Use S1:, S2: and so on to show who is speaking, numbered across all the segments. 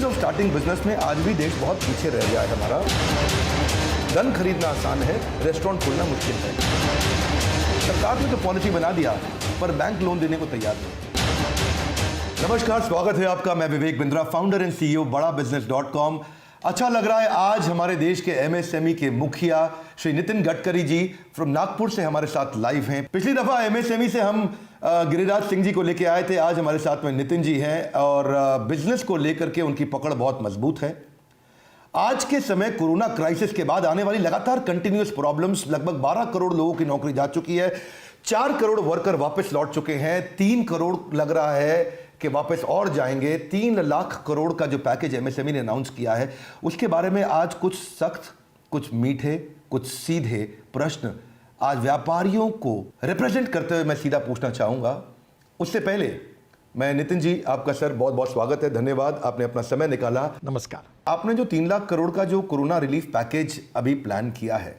S1: Ease of starting business में आज भी देश बहुत पीछे रह गया है हमारा। गन खरीदना आसान है, रेस्टोरेंट खोलना मुश्किल है। सरकार ने तो पॉलिसी बना दिया पर बैंक लोन देने को तैयार नहीं। नमस्कार, स्वागत है आपका। मैं Vivek Bindra, founder and CEO बड़ाबिजनेस.com। अच्छा लग रहा है आज हमारे देश के एमएसएमई के मुखिया श्री नितिन गडकरी जी फ्रॉम नागपुर से हमारे साथ लाइव हैं। पिछली दफा एमएसएमई से हम गिरिराज सिंह जी को लेकर आए थे, आज हमारे साथ में नितिन जी हैं और बिजनेस को लेकर के उनकी पकड़ बहुत मजबूत है। आज के समय कोरोना क्राइसिस के बाद आने वाली लगातार कंटिन्यूअस प्रॉब्लम्स, लगभग 12 करोड़ लोगों की नौकरी जा चुकी है, 4 करोड़ वर्कर वापस लौट चुके हैं, 3 करोड़ लग रहा है कि वापस और जाएंगे। 3 लाख करोड़ का जो पैकेज एमएसएमई ने अनाउंस किया है उसके बारे में आज कुछ सख्त, कुछ मीठे, कुछ सीधे प्रश्न आज व्यापारियों को रिप्रेजेंट करते हुए मैं सीधा पूछना चाहूंगा। उससे पहले मैं नितिन जी, आपका सर बहुत बहुत स्वागत है, धन्यवाद, आपने अपना समय निकाला।
S2: नमस्कार।
S1: आपने जो 3 लाख करोड़ का जो कोरोना रिलीफ पैकेज अभी प्लान किया है,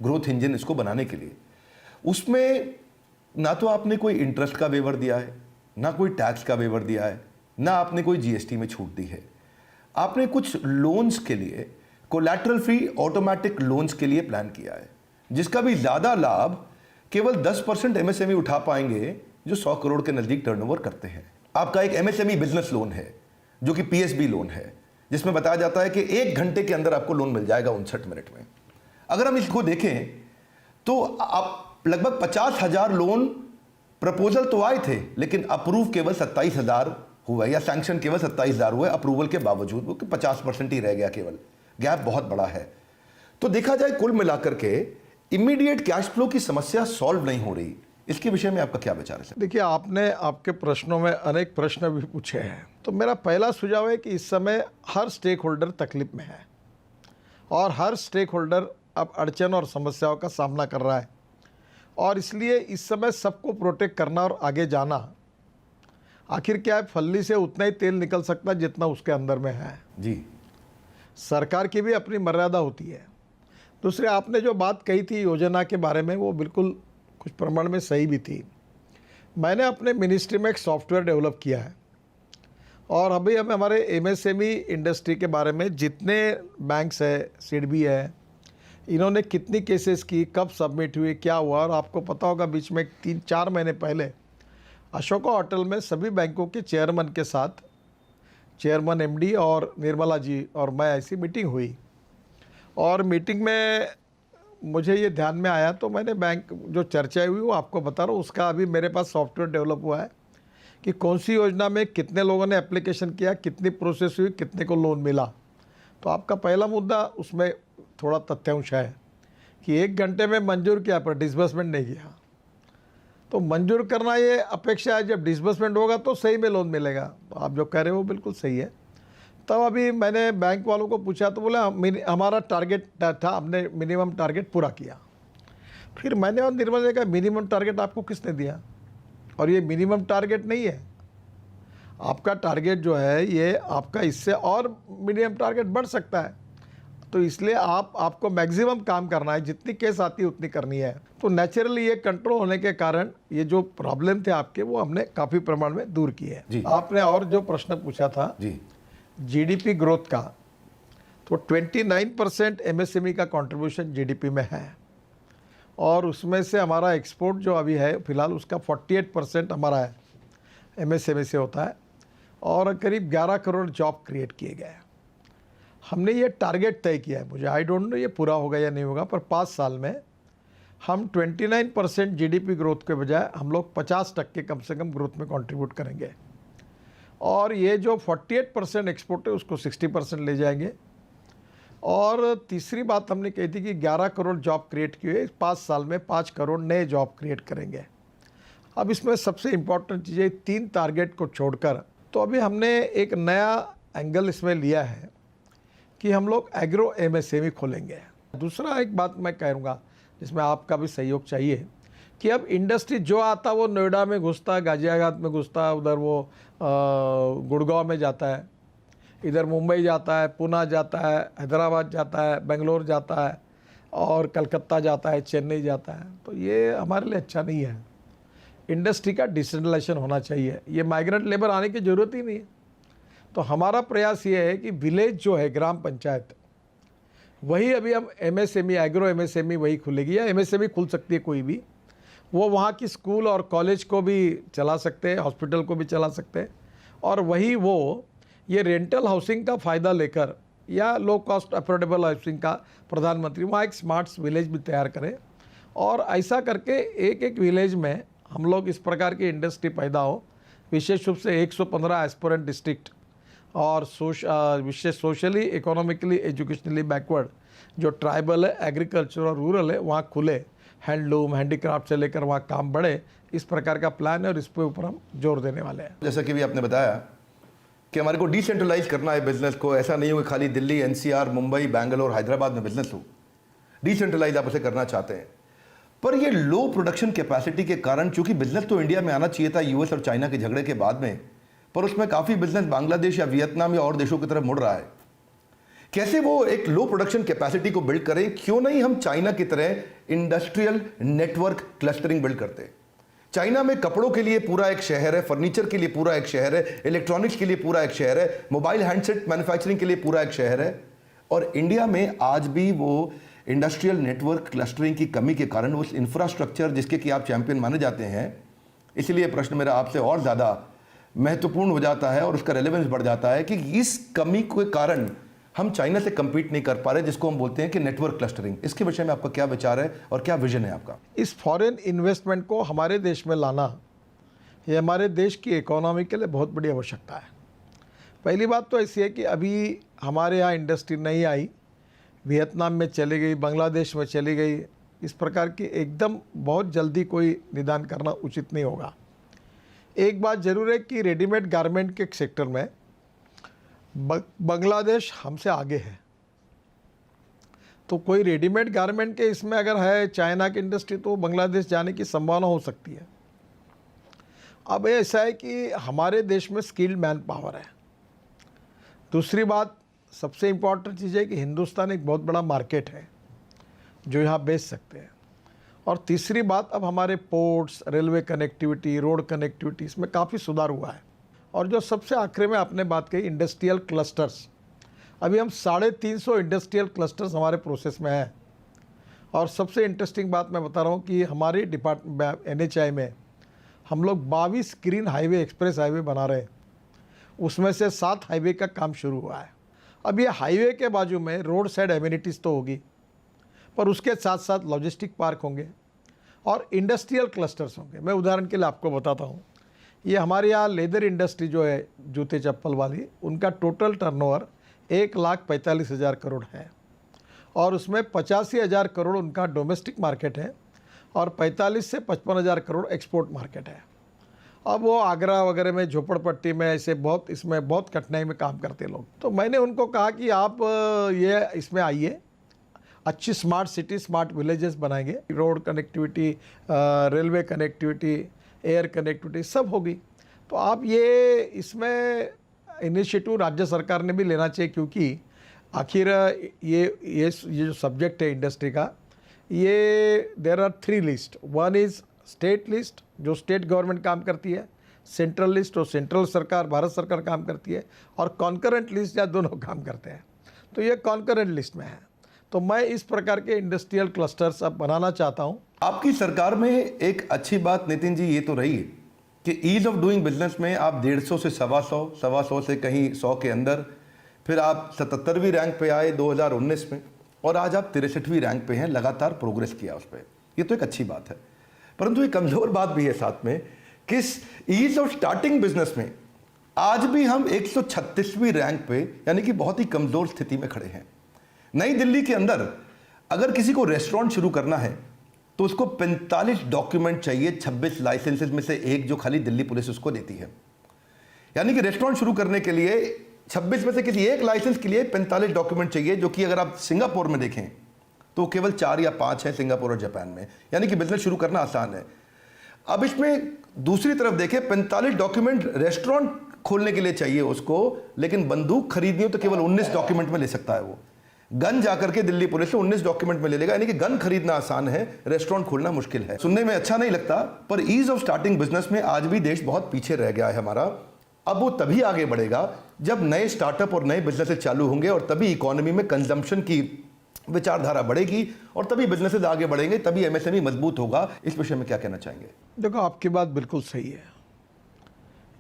S1: ग्रोथ इंजन इसको बनाने के लिए, उसमें ना तो आपने कोई इंटरेस्ट का वेवर दिया है, ना कोई टैक्स का वेवर दिया है, ना आपने कोई जीएसटी में छूट दी है। आपने कुछ लोन्स के लिए कोलैटरल फ्री ऑटोमेटिक लोन्स के लिए प्लान किया है, जिसका भी ज्यादा लाभ केवल 10% एमएसएमई उठा पाएंगे जो 100 करोड़ के नजदीक टर्नओवर करते हैं। आपका एक एमएसएमई बिजनेस लोन है जो कि पीएसबी लोन है, जिसमें बताया जाता है कि 1 घंटे के अंदर आपको लोन मिल जाएगा 59 मिनट में। अगर हम इसको देखें तो आप लगभग 50,000 लोन प्रपोजल तो आए थे, लेकिन अप्रूव केवल 27,000 हुए या सैंक्शन केवल 27,000 हुए अप्रूवल के बावजूद, वो 50% ही रह गया केवल। गैप बहुत बड़ा है। तो देखा जाए कुल मिलाकर के इमीडिएट कैश फ्लो की समस्या सॉल्व नहीं हो रही, इसके विषय में आपका क्या विचार है?
S2: देखिए, आपने आपके प्रश्नों में अनेक प्रश्न भी पूछे हैं, तो मेरा पहला सुझाव है कि इस समय हर स्टेक होल्डर तकलीफ में है और हर स्टेक होल्डर अब अड़चन और समस्याओं का सामना कर रहा है, और इसलिए इस समय सबको प्रोटेक्ट करना और आगे जाना। आखिर क्या है, फल्ली से उतना ही तेल निकल सकता है जितना उसके अंदर में है
S1: जी।
S2: सरकार की भी अपनी मर्यादा होती है। दूसरे, आपने जो बात कही थी योजना के बारे में, वो बिल्कुल कुछ प्रमाण में सही भी थी। मैंने अपने मिनिस्ट्री में एक सॉफ्टवेयर डेवलप किया है और अभी हम हमारे एमएसएमई इंडस्ट्री के बारे में जितने बैंक्स है, सिडबी है, इन्होंने कितनी केसेस की, कब सबमिट हुई, क्या हुआ। और आपको पता होगा बीच में 3-4 महीने पहले अशोका होटल में सभी बैंकों के चेयरमैन के साथ, चेयरमैन एमडी और निर्मला जी और मैं, ऐसी मीटिंग हुई। और मीटिंग में मुझे ये ध्यान में आया, तो मैंने बैंक जो चर्चा हुई वो आपको बता रहा हूँ। उसका अभी मेरे पास सॉफ्टवेयर डेवलप हुआ है कि कौन सी योजना में कितने लोगों ने एप्लीकेशन किया, कितनी प्रोसेस हुई, कितने को लोन मिला। तो आपका पहला मुद्दा उसमें थोड़ा तथ्यांश है कि 1 घंटे में मंजूर किया पर डिसबर्समेंट नहीं किया। तो मंजूर करना ये अपेक्षा है, जब डिसबर्समेंट होगा तो सही में लोन मिलेगा। तो आप जो कह रहे हो वो बिल्कुल सही है। तब अभी मैंने बैंक वालों को पूछा तो बोला हमारा टारगेट था, हमने मिनिमम टारगेट पूरा किया। फिर मैंने और निर्मल ने कहा, मिनिमम टारगेट आपको किसने दिया? और ये मिनिमम टारगेट नहीं है, आपका टारगेट जो है ये आपका इससे और मिनिमम टारगेट बढ़ सकता है। तो इसलिए आपको मैक्सिमम काम करना है, जितनी केस आती है उतनी करनी है। तो नेचुरली ये कंट्रोल होने के कारण ये जो प्रॉब्लम थे आपके, वो हमने काफ़ी प्रमाण में दूर किए हैं। आपने और जो प्रश्न पूछा था
S1: जी,
S2: जीडीपी ग्रोथ का, तो 29% एमएसएमई का कंट्रीब्यूशन जीडीपी में है और उसमें से हमारा एक्सपोर्ट जो अभी है फिलहाल उसका 48% हमारा है एमएसएमई से होता है, और करीब 11 करोड़ जॉब क्रिएट किए गए हैं। हमने ये टारगेट तय किया है, मुझे आई डोंट नो ये पूरा होगा या नहीं होगा, पर 5 साल में हम 29% जीडीपी ग्रोथ के बजाय हम लोग 50% कम से कम ग्रोथ में कंट्रीब्यूट करेंगे। और ये जो 48% एक्सपोर्ट है उसको 60% ले जाएंगे। और तीसरी बात हमने कही थी कि 11 करोड़ जॉब क्रिएट किए, 5 साल में 5 करोड़ नए जॉब क्रिएट करेंगे। अब इसमें सबसे इम्पॉर्टेंट चीज़ है, 3 टारगेट को छोड़कर तो अभी हमने एक नया एंगल इसमें लिया है कि हम लोग एग्रो एमएसएमई खोलेंगे। दूसरा एक बात मैं कहूँगा जिसमें आपका भी सहयोग चाहिए कि अब इंडस्ट्री जो आता वो नोएडा में घुसता है, गाजियाबाद में घुसता है, उधर वो गुड़गांव में जाता है, इधर मुंबई जाता है, पुणे जाता है, हैदराबाद जाता है, बेंगलोर जाता है और कलकत्ता जाता है, चेन्नई जाता है। तो ये हमारे लिए अच्छा नहीं है। इंडस्ट्री का डिसेंट्रलाइजेशन होना चाहिए। ये माइग्रेंट लेबर आने की ज़रूरत ही नहीं है। तो हमारा प्रयास ये है कि विलेज जो है ग्राम पंचायत, वही अभी हम एमएसएमई, एग्रो एमएसएमई वही खुलेगी, या एमएसएमई खुल सकती है कोई भी, वो वहाँ की स्कूल और कॉलेज को भी चला सकते हैं, हॉस्पिटल को भी चला सकते हैं, और वही वो ये रेंटल हाउसिंग का फ़ायदा लेकर या लो कॉस्ट अफोर्डेबल हाउसिंग का प्रधानमंत्री वहाँ एक स्मार्ट विलेज भी तैयार करें, और ऐसा करके एक एक विलेज में हम लोग इस प्रकार की इंडस्ट्री पैदा हो, विशेष रूप से 115 एस्पिरेंट डिस्ट्रिक्ट और विशेष सोशली, इकोनॉमिकली, एजुकेशनली बैकवर्ड जो ट्राइबल है, एग्रीकल्चर और रूरल है, वहाँ खुले, हैंडलूम, हैंडीक्राफ्ट से लेकर वहाँ काम बढ़े, इस प्रकार का प्लान है और इस पे ऊपर हम जोर देने वाले हैं।
S1: जैसा कि भी आपने बताया कि हमारे को डिसेंट्रलाइज करना है बिजनेस को, ऐसा नहीं हो कि खाली दिल्ली, एनसीआर, मुंबई, बैंगलोर, हैदराबाद में बिजनेस हो, डिसेंट्रलाइज आप उसे करना चाहते हैं। पर ये लो प्रोडक्शन कैपेसिटी के कारण, चूंकि बिजनेस तो इंडिया में आना चाहिए था यूएस और चाइना के झगड़े के बाद में, पर उसमें काफ़ी बिजनेस बांग्लादेश या वियतनाम या और देशों की तरफ मुड़ रहा है। कैसे वो एक लो प्रोडक्शन कैपेसिटी को बिल्ड करें? क्यों नहीं हम चाइना की तरह इंडस्ट्रियल नेटवर्क क्लस्टरिंग बिल्ड करते? चाइना में कपड़ों के लिए पूरा एक शहर है, फर्नीचर के लिए पूरा एक शहर है, इलेक्ट्रॉनिक्स के लिए पूरा एक शहर है, मोबाइल हैंडसेट मैन्युफैक्चरिंग के लिए पूरा एक शहर है, और इंडिया में आज भी वो इंडस्ट्रियल नेटवर्क क्लस्टरिंग की कमी के कारण उस इंफ्रास्ट्रक्चर जिसके कि आप चैंपियन माने जाते हैं, इसलिए प्रश्न मेरा आपसे और ज़्यादा महत्वपूर्ण हो जाता है और उसका रेलेवेंस बढ़ जाता है कि इस कमी के कारण हम चाइना से compete नहीं कर पा रहे, जिसको हम बोलते हैं कि नेटवर्क क्लस्टरिंग। इसके विषय में आपका क्या विचार है और क्या विजन है आपका?
S2: इस फॉरेन इन्वेस्टमेंट को हमारे देश में लाना, ये हमारे देश की इकोनॉमी के लिए बहुत बड़ी आवश्यकता है। पहली बात तो ऐसी है कि अभी हमारे यहाँ इंडस्ट्री नहीं आई, वियतनाम में चली गई, बांग्लादेश में चली गई, इस प्रकार की एकदम बहुत जल्दी कोई निदान करना उचित नहीं होगा। एक बात ज़रूर है कि रेडीमेड गारमेंट के सेक्टर में बांग्लादेश हमसे आगे है, तो कोई रेडीमेड गारमेंट के इसमें अगर है चाइना की इंडस्ट्री, तो बांग्लादेश जाने की संभावना हो सकती है। अब ऐसा है कि हमारे देश में स्किल्ड मैन पावर है। दूसरी बात, सबसे इम्पॉर्टेंट चीज़ है कि हिंदुस्तान एक बहुत बड़ा मार्केट है जो यहाँ बेच सकते हैं। और तीसरी बात, अब हमारे ports, railway connectivity, road connectivity, इसमें काफ़ी सुधार हुआ है। और जो सबसे आखिर में आपने बात कही इंडस्ट्रियल क्लस्टर्स, अभी हम 350 इंडस्ट्रियल क्लस्टर्स हमारे प्रोसेस में हैं। और सबसे इंटरेस्टिंग बात मैं बता रहा हूँ कि हमारी डिपार्टमेंट NHI में हम लोग 22 ग्रीन हाईवे, एक्सप्रेस हाईवे बना रहे हैं, उसमें से 7 हाईवे का काम शुरू हुआ है। अब ये हाईवे के बाजू में रोड साइड एमिनिटीज़ तो होगी, पर उसके साथ साथ लॉजिस्टिक पार्क होंगे और इंडस्ट्रियल क्लस्टर्स होंगे। मैं उदाहरण के लिए आपको बताता हूँ, ये हमारे यहाँ लेदर इंडस्ट्री जो है, जूते चप्पल वाली, उनका टोटल टर्नओवर 1,45,000 करोड़ है, और उसमें 85,000 करोड़ उनका डोमेस्टिक मार्केट है और 45 से 55,000 करोड़ एक्सपोर्ट मार्केट है। अब वो आगरा वगैरह में, झोपड़पट्टी में, ऐसे बहुत इसमें बहुत कठिनाई में काम करते हैं लोग। तो मैंने उनको कहा कि आप ये इसमें आइए, अच्छी स्मार्ट सिटी, स्मार्ट विलेजेस बनाएंगे, road connectivity, railway connectivity, air connectivity सब होगी। तो आप ये इसमें इनिशिएटिव राज्य सरकार ने भी लेना चाहिए, क्योंकि आखिर ये जो सब्जेक्ट है इंडस्ट्री का, ये there are 3 list. One is state list, जो स्टेट गवर्नमेंट काम करती है, सेंट्रल लिस्ट, और सेंट्रल सरकार, भारत सरकार काम करती है, और कॉन्करेंट लिस्ट, या दोनों काम करते हैं। तो ये कॉन्करेंट लिस्ट में है। तो मैं इस प्रकार के इंडस्ट्रियल क्लस्टर्स अब बनाना चाहता हूँ।
S1: आपकी सरकार में एक अच्छी बात नितिन जी ये तो रही कि ईज ऑफ डूइंग बिजनेस में आप 150 से 125 से कहीं 100 के अंदर, फिर आप 77वीं रैंक पे आए 2019 में, और आज आप 63वीं रैंक पे हैं। लगातार प्रोग्रेस किया उस पर, ये तो एक अच्छी बात है। परंतु एक कमज़ोर बात भी है साथ में कि ईज ऑफ स्टार्टिंग बिजनेस में आज भी हम 136वीं रैंक पे, यानी कि बहुत ही कमज़ोर स्थिति में खड़े हैं। नई दिल्ली के अंदर अगर किसी को रेस्टोरेंट शुरू करना है तो उसको 45 डॉक्यूमेंट चाहिए, 26 लाइसेंसेस में से एक जो खाली दिल्ली पुलिस उसको देती है। यानी कि रेस्टोरेंट शुरू करने के लिए 26 में से किसी एक लाइसेंस के लिए 45 डॉक्यूमेंट चाहिए, जो कि अगर आप सिंगापुर में देखें तो केवल 4 या 5 है, सिंगापुर और जापान में। यानी कि बिजनेस शुरू करना आसान है। अब इसमें दूसरी तरफ देखें, 45 डॉक्यूमेंट रेस्टोरेंट खोलने के लिए चाहिए उसको, लेकिन बंदूक खरीदनी हो तो केवल 19 डॉक्यूमेंट में ले सकता है वो। गन जाकर के दिल्ली पुलिस से 19 डॉक्यूमेंट में ले लेगा। यानी कि गन खरीदना आसान है, रेस्टोरेंट खोलना मुश्किल है। सुनने में अच्छा नहीं लगता, पर ईज ऑफ स्टार्टिंग बिजनेस में आज भी देश बहुत पीछे रह गया है हमारा। अब वो तभी आगे बढ़ेगा जब नए स्टार्टअप और नए बिजनेसेस चालू होंगे, और तभी इकोनॉमी में कंजम्पशन की विचारधारा बढ़ेगी, और तभी बिजनेसेस आगे बढ़ेंगे, तभी एमएसएमई मजबूत होगा। इस विषय में क्या कहना चाहेंगे?
S2: देखो, आपकी बात बिल्कुल सही है,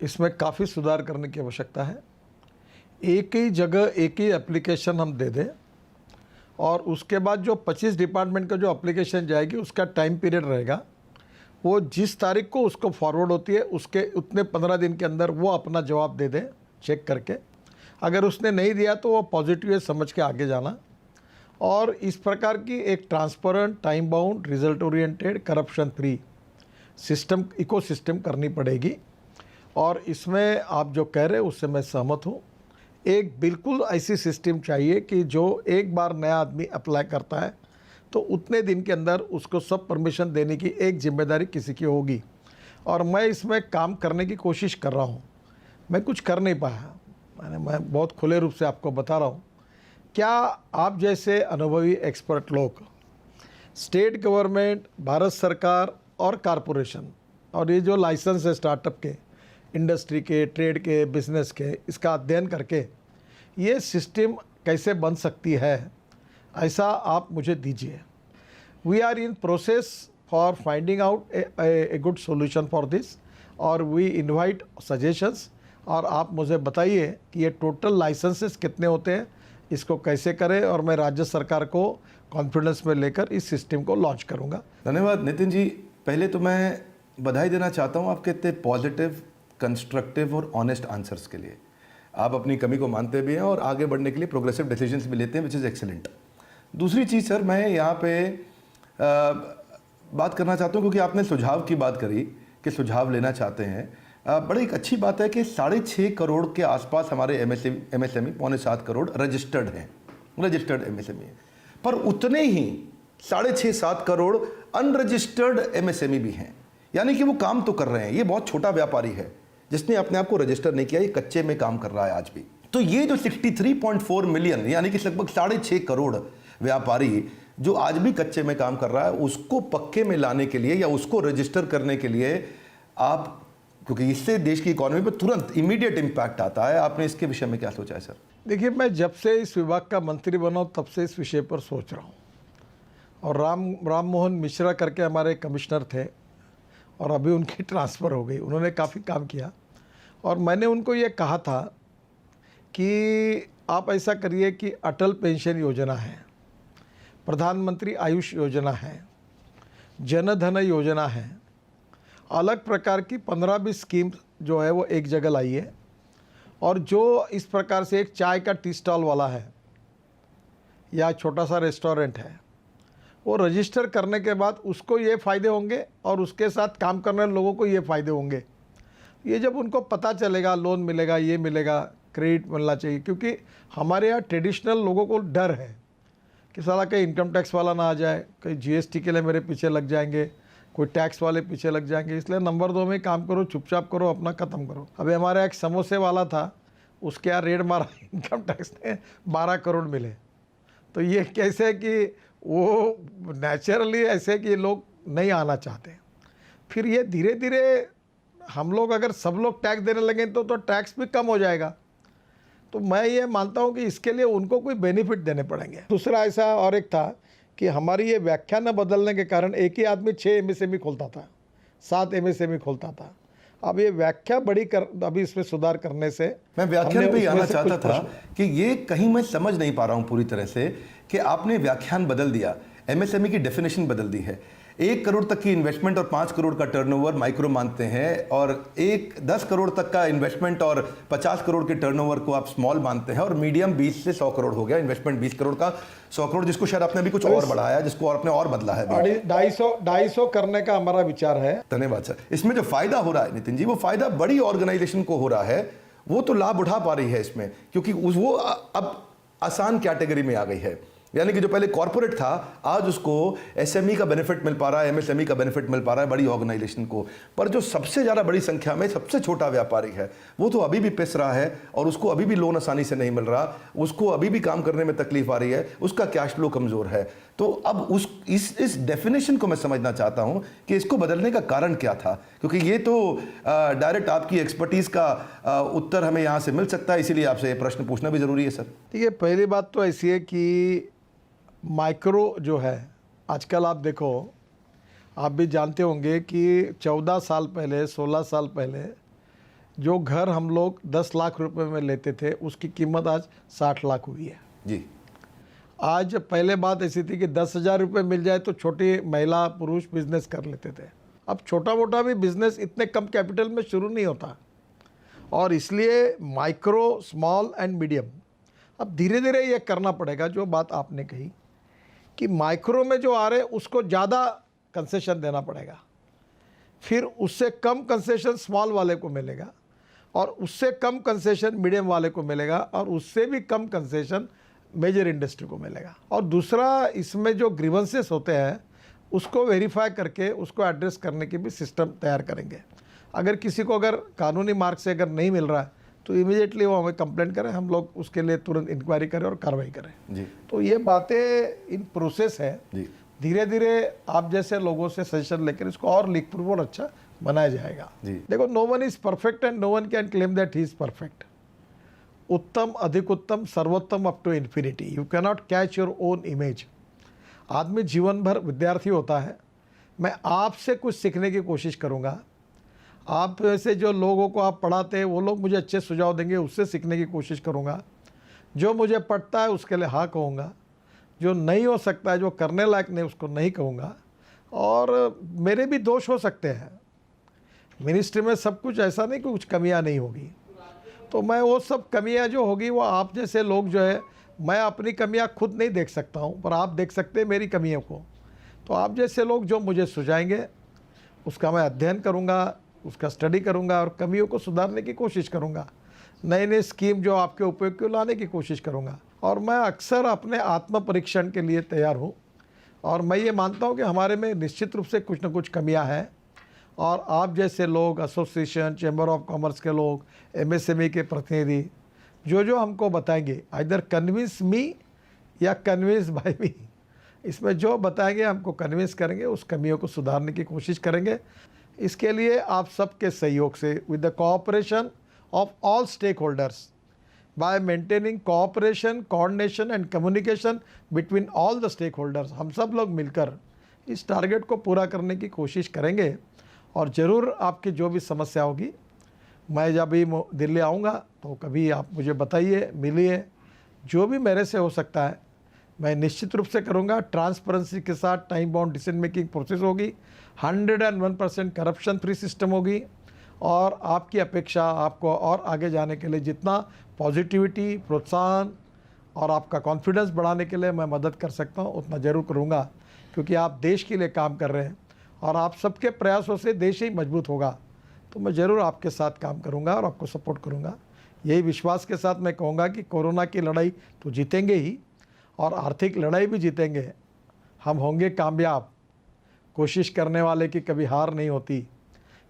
S2: इसमें काफ़ी सुधार करने की आवश्यकता है। एक ही जगह एक ही एप्लीकेशन हम दे दें, और उसके बाद जो 25 डिपार्टमेंट का जो एप्लीकेशन जाएगी उसका टाइम पीरियड रहेगा, वो जिस तारीख को उसको फॉरवर्ड होती है उसके उतने 15 दिन के अंदर वो अपना जवाब दे दे चेक करके। अगर उसने नहीं दिया तो वो पॉजिटिव है समझ के आगे जाना। और इस प्रकार की एक transparent, time bound, result oriented, corruption free system, ecosystem करनी पड़ेगी। और इसमें आप जो कह रहे हैं उससे मैं सहमत हूँ। एक बिल्कुल ऐसी सिस्टम चाहिए कि जो एक बार नया आदमी अप्लाई करता है तो उतने दिन के अंदर उसको सब परमिशन देने की एक जिम्मेदारी किसी की होगी। और मैं इसमें काम करने की कोशिश कर रहा हूँ, मैं कुछ कर नहीं पाया। मैं बहुत खुले रूप से आपको बता रहा हूँ। क्या आप जैसे अनुभवी एक्सपर्ट लोग, स्टेट गवर्नमेंट, भारत सरकार और कॉरपोरेशन, और ये जो लाइसेंस है स्टार्टअप के, इंडस्ट्री के, ट्रेड के, बिजनेस के, इसका अध्ययन करके ये सिस्टम कैसे बन सकती है, ऐसा आप मुझे दीजिए। We are in process for finding out a good solution for this, और वी इनवाइट सजेशंस। और आप मुझे बताइए कि ये टोटल लाइसेंसेस कितने होते हैं, इसको कैसे करें, और मैं राज्य सरकार को कॉन्फिडेंस में लेकर इस सिस्टम को लॉन्च करूँगा।
S1: धन्यवाद नितिन जी। पहले तो मैं बधाई देना चाहता हूँ आपके इतने पॉजिटिव, कंस्ट्रक्टिव और ऑनेस्ट आंसर्स के लिए। आप अपनी कमी को मानते भी हैं और आगे बढ़ने के लिए प्रोग्रेसिव डिसीजंस भी लेते हैं, विच इज़ एक्सीलेंट। दूसरी चीज़ सर, मैं यहाँ पे बात करना चाहता हूँ, क्योंकि आपने सुझाव की बात करी कि सुझाव लेना चाहते हैं। बड़ी एक अच्छी बात है कि 6.5 करोड़ के आसपास हमारे एमएसएमई, 6.25 करोड़ रजिस्टर्ड हैं, रजिस्टर्ड एमएसएमई, पर उतने ही 6.5-7 करोड़ अनरजिस्टर्ड एमएसएमई भी हैं। यानी कि वो काम तो कर रहे हैं, ये बहुत छोटा व्यापारी है जिसने अपने आप को रजिस्टर नहीं किया, ये कच्चे में काम कर रहा है आज भी। तो ये जो 63.4 मिलियन, यानी कि लगभग 6.5 करोड़ व्यापारी जो आज भी कच्चे में काम कर रहा है, उसको पक्के में लाने के लिए या उसको रजिस्टर करने के लिए आप, क्योंकि इससे देश की इकोनॉमी पर तुरंत इमीडिएट इम्पैक्ट आता है, आपने इसके विषय में क्या सोचा है सर?
S2: देखिए, मैं जब से इस विभाग का मंत्री बना हूँ तब से इस विषय पर सोच रहा हूँ। और राम मोहन मिश्रा करके हमारे कमिश्नर थे, और अभी उनकी ट्रांसफ़र हो गई। उन्होंने काफ़ी काम किया, और मैंने उनको ये कहा था कि आप ऐसा करिए कि अटल पेंशन योजना है, प्रधानमंत्री आयुष योजना है, जन धन योजना है, अलग प्रकार की 15-20 स्कीम जो है वो एक जगह लाइए। और जो इस प्रकार से एक चाय का टी स्टॉल वाला है या छोटा सा रेस्टोरेंट है, वो रजिस्टर करने के बाद उसको ये फ़ायदे होंगे और उसके साथ काम करने वाले लोगों को ये फ़ायदे होंगे। ये जब उनको पता चलेगा, लोन मिलेगा, ये मिलेगा, क्रेडिट मिलना चाहिए। क्योंकि हमारे यहाँ ट्रेडिशनल लोगों को डर है कि साला कहीं इनकम टैक्स वाला ना आ जाए, कहीं जीएसटी के लिए मेरे पीछे लग जाएंगे, कोई टैक्स वाले पीछे लग जाएंगे। इसलिए नंबर 2 में काम करो, चुपचाप करो, अपना ख़त्म करो। अभी हमारा एक समोसे वाला था, उसके यहाँ रेड मारा, इनकम टैक्स ने 12 करोड़ मिले। तो ये कैसे कि वो नेचुरली ऐसे कि लोग नहीं आना चाहते। फिर ये धीरे धीरे हम लोग अगर सब लोग टैक्स देने लगे तो टैक्स भी कम हो जाएगा। तो मैं ये मानता हूँ कि इसके लिए उनको कोई बेनिफिट देने पड़ेंगे। दूसरा ऐसा और एक था कि हमारी ये व्याख्या न बदलने के कारण एक ही आदमी 6 एमएसएमई खोलता था, 7 एमएसएमई खोलता था। अब ये व्याख्या बड़ी अभी इसमें सुधार करने से
S1: मैं व्याख्यान पे आना चाहता था कि ये कहीं मैं समझ नहीं पा रहा हूँ पूरी तरह से कि आपने व्याख्यान बदल दिया, एमएसएमई की डेफिनेशन बदल दी है। 1 करोड़ तक की इन्वेस्टमेंट और 5 करोड़ का टर्नओवर माइक्रो मानते हैं, और 10 करोड़ तक का इन्वेस्टमेंट और 50 करोड़ के टर्नओवर को आप स्मॉल मानते हैं, और मीडियम 20 से 100 करोड़ हो गया, इन्वेस्टमेंट 20 करोड़ का 100 करोड़, जिसको शायद आपने भी कुछ और बढ़ाया, जिसको आपने और बदला है।
S2: 250 करने का हमारा विचार है।
S1: धन्यवाद सर। इसमें जो फायदा हो रहा है नितिन जी, वो फायदा बड़ी ऑर्गेनाइजेशन को हो रहा है, वो तो लाभ उठा पा रही है इसमें, क्योंकि वो अब आसान कैटेगरी में आ गई है। यानी कि जो पहले कॉर्पोरेट था, आज उसको एसएमई का बेनिफिट मिल पा रहा है, एमएसएमई का बेनिफिट मिल पा रहा है, बड़ी ऑर्गेनाइजेशन को। पर जो सबसे ज़्यादा बड़ी संख्या में सबसे छोटा व्यापारी है, वो तो अभी भी पिस रहा है, और उसको अभी भी लोन आसानी से नहीं मिल रहा, उसको अभी भी काम करने में तकलीफ आ रही है, उसका कैश फ्लो कमज़ोर है। तो अब इस डेफिनेशन को मैं समझना चाहता हूं कि इसको बदलने का कारण क्या था, क्योंकि ये तो डायरेक्ट आपकी एक्सपर्टीज का उत्तर हमें यहां से मिल सकता है, इसीलिए आपसे ये प्रश्न पूछना भी जरूरी है सर।
S2: देखिए, पहली बात तो ऐसी है कि माइक्रो जो है, आजकल आप देखो, आप भी जानते होंगे कि 14 साल पहले, 16 साल पहले जो घर हम लोग 10 लाख रुपए में लेते थे, उसकी कीमत आज 60 लाख हुई है
S1: जी।
S2: आज पहले बात ऐसी थी कि 10,000 रुपये मिल जाए तो छोटी महिला पुरुष बिजनेस कर लेते थे। अब छोटा मोटा भी बिजनेस इतने कम कैपिटल में शुरू नहीं होता, और इसलिए माइक्रो, स्मॉल एंड मीडियम अब धीरे धीरे ये करना पड़ेगा। जो बात आपने कही कि माइक्रो में जो आ रहे उसको ज़्यादा कंसेशन देना पड़ेगा, फिर उससे कम कंसेशन स्मॉल वाले को मिलेगा, और उससे कम कंसेशन मीडियम वाले को मिलेगा, और उससे भी कम कंसेशन मेजर इंडस्ट्री को मिलेगा। और दूसरा, इसमें जो ग्रीवेंसेस होते हैं उसको वेरीफाई करके उसको एड्रेस करने की भी सिस्टम तैयार करेंगे। अगर किसी को अगर कानूनी मार्ग से अगर नहीं मिल रहा है तो इमीडिएटली वो हमें कंप्लेंट करें, हम लोग उसके लिए तुरंत इंक्वायरी करें और कार्रवाई करें
S1: जी।
S2: तो ये बातें इन प्रोसेस है
S1: जी।
S2: धीरे धीरे आप जैसे लोगों से सजेशन लेकर इसको और लीक प्रूफ और अच्छा बनाया जाएगा।
S1: जी।
S2: देखो, no one is perfect and no one can claim that he is perfect. उत्तम, अधिक उत्तम, सर्वोत्तम up to infinity. You can not catch your own image. आदमी जीवन भर विद्यार्थी होता है। मैं आपसे कुछ सीखने की कोशिश करूँगा, आप से जो लोगों को आप पढ़ाते हैं वो लोग मुझे अच्छे सुझाव देंगे, उससे सीखने की कोशिश करूँगा। जो मुझे पढ़ता है उसके लिए हाँ कहूँगा, जो नहीं हो सकता है, जो करने लायक नहीं, उसको नहीं कहूँगा। और मेरे भी दोष हो सकते हैं, मिनिस्ट्री में सब कुछ ऐसा नहीं कि कुछ कमियां नहीं होगी, तो मैं वो सब कमियां जो होगी वो आप जैसे लोग जो है, मैं अपनी कमियां खुद नहीं देख सकता हूं, पर आप देख सकते हैं मेरी कमियों को। तो आप जैसे लोग जो मुझे सुझाएंगे उसका मैं अध्ययन करूंगा, उसका स्टडी करूंगा और कमियों को सुधारने की कोशिश करूंगा। नई नई स्कीम जो आपके उपयोग को लाने की कोशिश करूंगा। और मैं अक्सर अपने आत्म परीक्षण के लिए तैयार हूँ, और मैं ये मानता हूँ कि हमारे में निश्चित रूप से कुछ न कुछ कमियाँ हैं, और आप जैसे लोग, एसोसिएशन, चैम्बर ऑफ कॉमर्स के लोग, एमएसएमई के प्रतिनिधि जो हमको बताएंगे, आइदर कन्विंस मी या कन्विंस बाय मी, इसमें जो बताएंगे हमको कन्विंस करेंगे, उस कमियों को सुधारने की कोशिश करेंगे। इसके लिए आप सबके सहयोग से, with the cooperation of all stakeholders, by maintaining cooperation, coordination and communication between all the stakeholders, हम सब लोग मिलकर इस टारगेट को पूरा करने की कोशिश करेंगे। और ज़रूर आपकी जो भी समस्या होगी, मैं जब भी दिल्ली आऊँगा तो कभी आप मुझे बताइए, मिलिए, जो भी मेरे से हो सकता है मैं निश्चित रूप से करूँगा। ट्रांसपेरेंसी के साथ time bound decision making process होगी, 101% करप्शन फ्री सिस्टम होगी, और आपकी अपेक्षा आपको और आगे जाने के लिए जितना पॉजिटिविटी, प्रोत्साहन और आपका कॉन्फिडेंस बढ़ाने के लिए मैं मदद कर सकता हूँ उतना ज़रूर करूँगा, क्योंकि आप देश के लिए काम कर रहे हैं और आप सबके प्रयासों से देश ही मजबूत होगा। तो मैं ज़रूर आपके साथ काम करूँगा और आपको सपोर्ट करूँगा। यही विश्वास के साथ मैं कहूँगा कि कोरोना की लड़ाई तो जीतेंगे ही, और आर्थिक लड़ाई भी जीतेंगे। हम होंगे कामयाब। कोशिश करने वाले की कभी हार नहीं होती।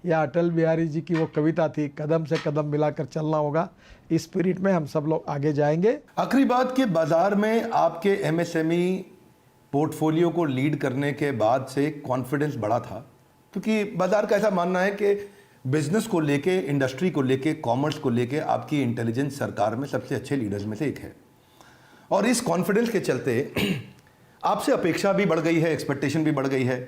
S2: यह अटल बिहारी जी की वो कविता थी, कदम से कदम मिलाकर चलना होगा। इस स्पिरिट में हम सब लोग आगे जाएंगे।
S1: आखिरी बात कि बाजार में आपके एमएसएमई पोर्टफोलियो को लीड करने के बाद से कॉन्फिडेंस बढ़ा था, क्योंकि बाजार का ऐसा मानना है कि बिजनेस को लेके, इंडस्ट्री को लेके, कॉमर्स को लेके आपकी इंटेलिजेंस सरकार में सबसे अच्छे लीडर्स में से एक है। और इस कॉन्फिडेंस के चलते आपसे अपेक्षा भी बढ़ गई है, एक्सपेक्टेशन भी बढ़ गई है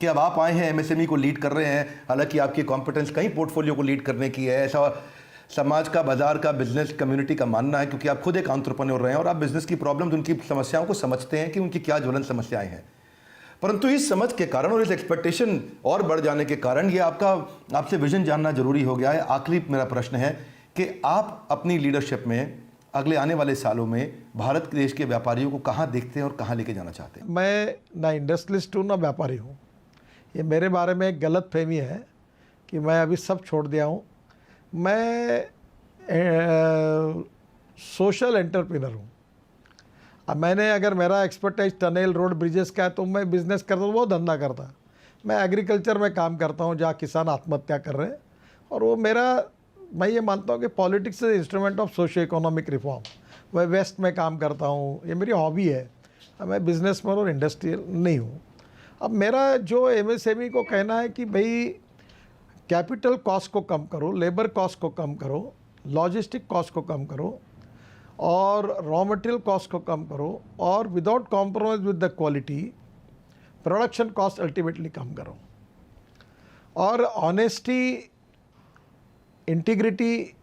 S1: कि अब आप आए हैं, एमएसएमई को लीड कर रहे हैं। हालांकि आपकी कॉम्पिटेंस कहीं पोर्टफोलियो को लीड करने की है, ऐसा समाज का, बाजार का, बिजनेस कम्युनिटी का मानना है, क्योंकि आप खुद एक एंटरप्रेन्योर रहे हैं और आप बिजनेस की प्रॉब्लम्स, उनकी समस्याओं को समझते हैं कि उनकी क्या ज्वलन समस्याएं हैं। परंतु इस समझ के कारण और इस एक्सपेक्टेशन और बढ़ जाने के कारण ये आपसे विजन जानना जरूरी हो गया है। आखिरी मेरा प्रश्न है कि आप अपनी लीडरशिप में अगले आने वाले सालों में भारत देश के व्यापारियों को कहाँ देखते हैं और कहाँ लेके जाना चाहते हैं?
S2: मैं ना इंडस्ट्रियलिस्ट हूँ ना व्यापारी हूँ। ये मेरे बारे में एक गलत फहमी है कि मैं अभी सब छोड़ दिया हूँ। मैं सोशल एंटरप्रेन्योर हूँ। अब मैंने, अगर मेरा एक्सपर्टाइज टनल, रोड, ब्रिजेस का है तो मैं बिज़नेस करता हूँ, वो धंधा करता। मैं एग्रीकल्चर में काम करता हूँ जहाँ किसान आत्महत्या कर रहे हैं, और वो मेरा, मैं ये मानता हूँ कि politics is instrument of socio economic reform. मैं वेस्ट में काम करता हूँ, ये मेरी हॉबी है। मैं बिजनेसमैन और इंडस्ट्रियल नहीं हूँ। अब मेरा जो एमएसएमई को कहना है कि भाई कैपिटल कॉस्ट को कम करो, लेबर कॉस्ट को कम करो, लॉजिस्टिक कॉस्ट को कम करो और रॉ मटेरियल कॉस्ट को कम करो और without compromise with the quality production cost ultimately कम करो। और ऑनेस्टी, इंटीग्रिटी,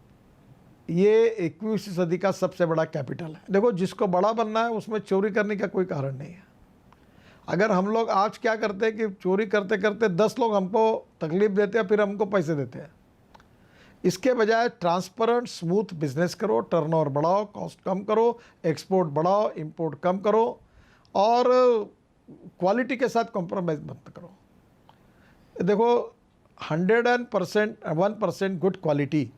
S2: ये 21वीं सदी का सबसे बड़ा कैपिटल है। देखो, जिसको बड़ा बनना है उसमें चोरी करने का कोई कारण नहीं है। अगर हम लोग आज क्या करते हैं कि चोरी करते करते 10 लोग हमको तकलीफ देते हैं, फिर हमको पैसे देते हैं। इसके बजाय ट्रांसपेरेंट स्मूथ बिजनेस करो, टर्नओवर बढ़ाओ, कॉस्ट कम करो, एक्सपोर्ट बढ़ाओ, इंपोर्ट कम करो और क्वालिटी के साथ कॉम्प्रोमाइज़ मत करो। देखो, 1% good quality,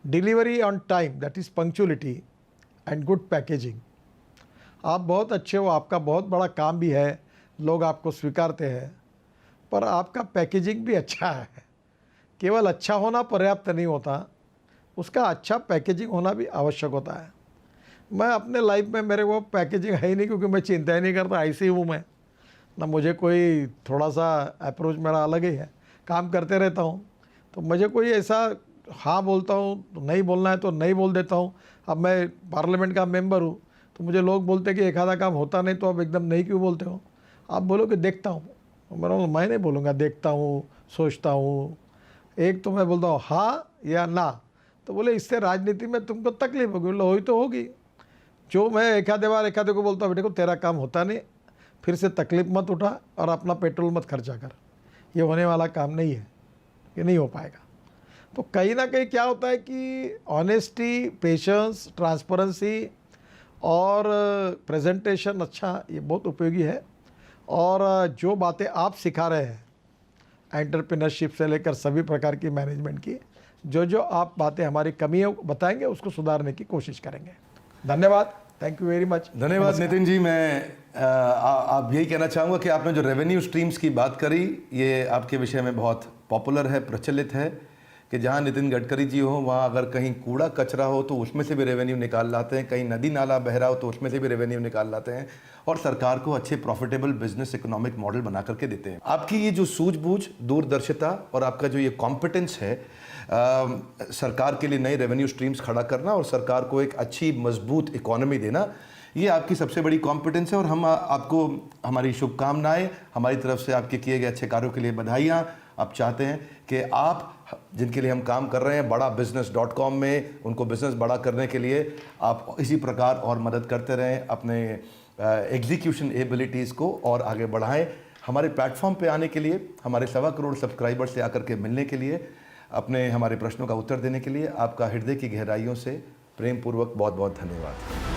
S2: delivery on time, that is punctuality and good packaging. आप बहुत अच्छे हो, आपका बहुत बड़ा काम भी है, लोग आपको स्वीकारते हैं, पर आपका पैकेजिंग भी अच्छा है। केवल अच्छा होना पर्याप्त नहीं होता, उसका अच्छा पैकेजिंग होना भी आवश्यक होता है। मैं अपने लाइफ में, मेरे को पैकेजिंग है ही नहीं, क्योंकि मैं चिंता ही नहीं करता, ऐसे ही हूँ मैं ना। मुझे कोई थोड़ा सा अप्रोच मेरा अलग ही है, काम करते रहता हूँ। तो मुझे कोई ऐसा हाँ बोलता हूँ तो नहीं बोलना है तो नहीं बोल देता हूँ। अब मैं पार्लियामेंट का मेंबर हूँ तो मुझे लोग बोलते हैं कि एक आधा काम होता नहीं तो अब एकदम नहीं क्यों बोलते हो। आप बोलो कि देखता हूँ, मैं नहीं बोलूँगा देखता हूँ, सोचता हूँ। एक तो मैं बोलता हूँ हाँ या ना, तो बोले इससे राजनीति में तुमको तकलीफ होगी। बोले हुई तो होगी। जो मैं एक आधे को बोलता हूँ, बेटे को तेरा काम होता नहीं, फिर से तकलीफ मत उठा और अपना पेट्रोल मत खर्चा कर, ये होने वाला काम नहीं है, ये नहीं हो पाएगा। तो कहीं ना कहीं क्या होता है कि ऑनेस्टी, पेशेंस, ट्रांसपेरेंसी और प्रेजेंटेशन अच्छा, ये बहुत उपयोगी है। और जो बातें आप सिखा रहे हैं एंटरप्रेन्योरशिप से लेकर सभी प्रकार की मैनेजमेंट की, जो आप बातें हमारी कमियाँ बताएंगे उसको सुधारने की कोशिश करेंगे। धन्यवाद, थैंक यू वेरी मच।
S1: धन्यवाद नितिन जी। मैं आप यही कहना चाहूँगा कि आपने जो रेवेन्यू स्ट्रीम्स की बात करी, ये आपके विषय में बहुत पॉपुलर है, प्रचलित है कि जहाँ नितिन गडकरी जी हो वहाँ अगर कहीं कूड़ा कचरा हो तो उसमें से भी रेवेन्यू निकाल लाते हैं, कहीं नदी नाला बह रहा हो तो उसमें से भी रेवेन्यू निकाल लाते हैं और सरकार को अच्छे प्रॉफिटेबल बिजनेस इकोनॉमिक मॉडल बना करके देते हैं। आपकी ये जो सूझबूझ, दूरदर्शिता और आपका जो ये कॉम्पिटेंस है सरकार के लिए नए रेवेन्यू स्ट्रीम्स खड़ा करना और सरकार को एक अच्छी मजबूत इकोनॉमी देना, ये आपकी सबसे बड़ी कॉम्पिटेंस है। और हम आपको हमारी शुभकामनाएं, हमारी तरफ से आपके किए गए अच्छे कार्यों के लिए बधाइयाँ। आप चाहते हैं कि आप जिनके लिए हम काम कर रहे हैं बड़ा business.com में, उनको बिज़नेस बड़ा करने के लिए आप इसी प्रकार और मदद करते रहें, अपने एग्जीक्यूशन एबिलिटीज़ को और आगे बढ़ाएं। हमारे प्लेटफॉर्म पे आने के लिए, हमारे 1.25 करोड़ सब्सक्राइबर्स से आकर के मिलने के लिए, अपने हमारे प्रश्नों का उत्तर देने के लिए आपका हृदय की गहराइयों से प्रेम पूर्वक बहुत बहुत धन्यवाद।